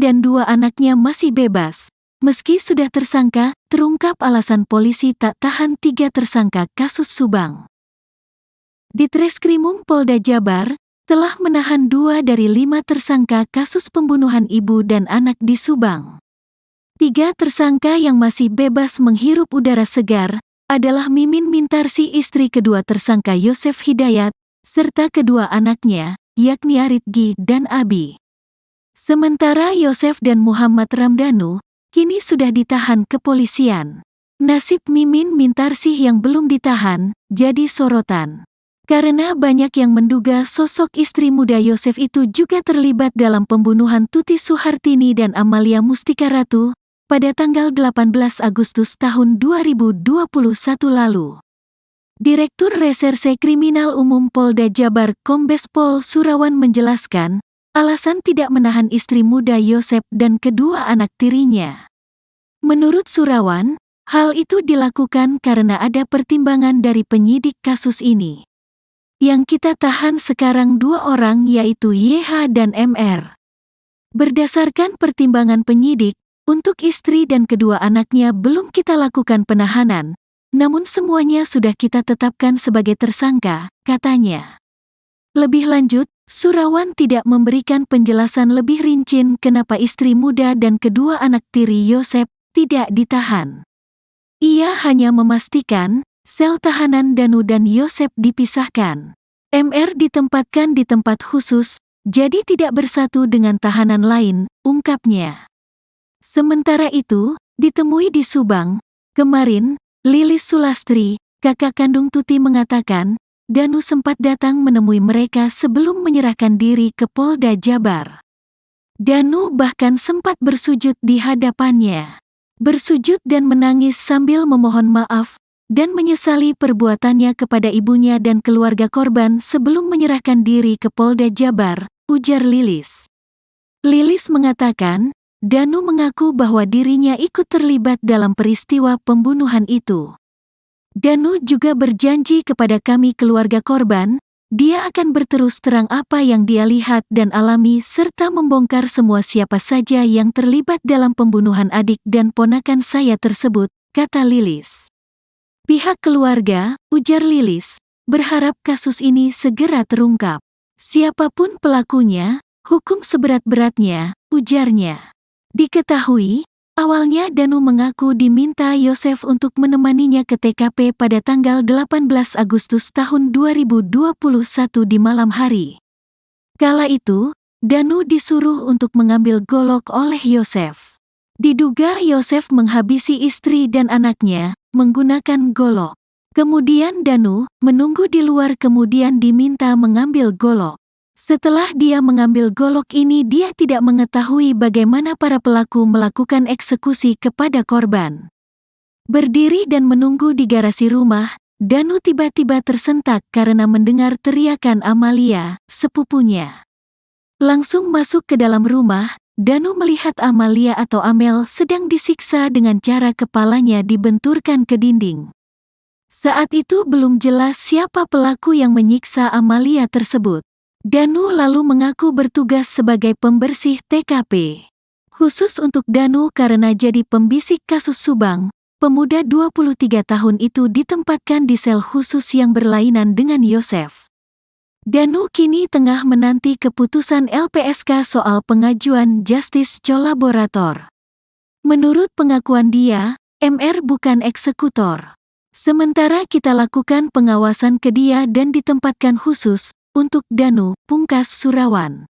dan 2 anaknya masih bebas. Meski sudah tersangka, terungkap alasan polisi tak tahan 3 tersangka kasus Subang. Ditreskrimum Polda Jabar telah menahan 2 dari 5 tersangka kasus pembunuhan ibu dan anak di Subang. 3 tersangka yang masih bebas menghirup udara segar adalah Mimin Mintarsi, istri kedua tersangka Yosef Hidayat, serta kedua anaknya, yakni Aritgi dan Abi. Sementara Yosef dan Muhammad Ramdhanu kini sudah ditahan kepolisian. Nasib Mimin Mintarsih yang belum ditahan jadi sorotan. Karena banyak yang menduga sosok istri muda Yosef itu juga terlibat dalam pembunuhan Tuti Suhartini dan Amalia Mustika Ratu pada tanggal 18 Agustus tahun 2021 lalu. Direktur Reserse Kriminal Umum Polda Jabar Kombes Pol Surawan menjelaskan, alasan tidak menahan istri muda Yosef dan kedua anak tirinya. Menurut Surawan, hal itu dilakukan karena ada pertimbangan dari penyidik kasus ini. Yang kita tahan sekarang 2 orang, yaitu YH dan MR. Berdasarkan pertimbangan penyidik, untuk istri dan kedua anaknya belum kita lakukan penahanan, namun semuanya sudah kita tetapkan sebagai tersangka, katanya. Lebih lanjut, Surawan tidak memberikan penjelasan lebih rinci kenapa istri muda dan kedua anak tiri Yosef tidak ditahan. Ia hanya memastikan sel tahanan Danu dan Yosef dipisahkan. MR ditempatkan di tempat khusus, jadi tidak bersatu dengan tahanan lain, ungkapnya. Sementara itu, ditemui di Subang, kemarin, Lilis Sulastri, kakak kandung Tuti mengatakan, Danu sempat datang menemui mereka sebelum menyerahkan diri ke Polda Jabar. Danu bahkan sempat bersujud di hadapannya. Bersujud dan menangis sambil memohon maaf dan menyesali perbuatannya kepada ibunya dan keluarga korban sebelum menyerahkan diri ke Polda Jabar, ujar Lilis. Lilis mengatakan, Danu mengaku bahwa dirinya ikut terlibat dalam peristiwa pembunuhan itu. Danu juga berjanji kepada kami keluarga korban, dia akan berterus terang apa yang dia lihat dan alami serta membongkar semua siapa saja yang terlibat dalam pembunuhan adik dan ponakan saya tersebut, kata Lilis. Pihak keluarga, ujar Lilis, berharap kasus ini segera terungkap. Siapapun pelakunya, hukum seberat-beratnya, ujarnya. Diketahui, awalnya Danu mengaku diminta Yosef untuk menemaninya ke TKP pada tanggal 18 Agustus tahun 2021 di malam hari. Kala itu, Danu disuruh untuk mengambil golok oleh Yosef. Diduga Yosef menghabisi istri dan anaknya menggunakan golok. Kemudian Danu menunggu di luar kemudian diminta mengambil golok. Setelah dia mengambil golok ini, dia tidak mengetahui bagaimana para pelaku melakukan eksekusi kepada korban. Berdiri dan menunggu di garasi rumah, Danu tiba-tiba tersentak karena mendengar teriakan Amalia, sepupunya. Langsung masuk ke dalam rumah, Danu melihat Amalia atau Amel sedang disiksa dengan cara kepalanya dibenturkan ke dinding. Saat itu belum jelas siapa pelaku yang menyiksa Amalia tersebut. Danu lalu mengaku bertugas sebagai pembersih TKP. Khusus untuk Danu karena jadi pembisik kasus Subang, pemuda 23 tahun itu ditempatkan di sel khusus yang berlainan dengan Yosef. Danu kini tengah menanti keputusan LPSK soal pengajuan Justice Collaborator. Menurut pengakuan dia, MR bukan eksekutor. Sementara kita lakukan pengawasan ke dia dan ditempatkan khusus untuk Danu, pungkas Surawan.